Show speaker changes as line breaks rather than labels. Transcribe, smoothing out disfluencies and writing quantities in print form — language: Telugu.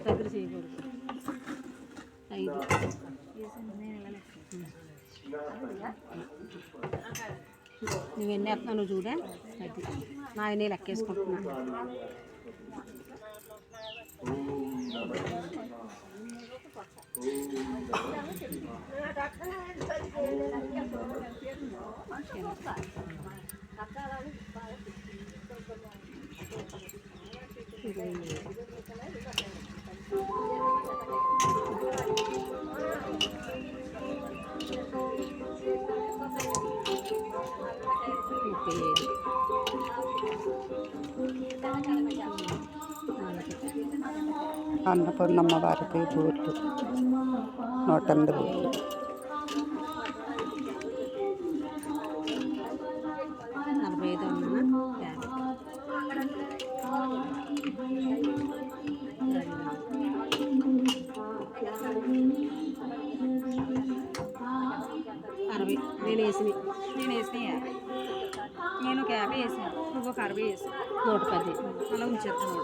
దగ్గర చేయకూడదు. 5 నువ్వెన్ని వేస్తున్నావు నువ్వు చూడే. అది మా ఆయన లెక్కేసుకుంటున్నాను.
అన్నపూర్ణమ్మ వారికి బూర్లు 108 బూర్లు.
నేను వేసినాయి 50. నేను ఒక 50 వేసాను, నువ్వు ఒక 60 వేసాను. 110 అలా ఉంచేస్తాను.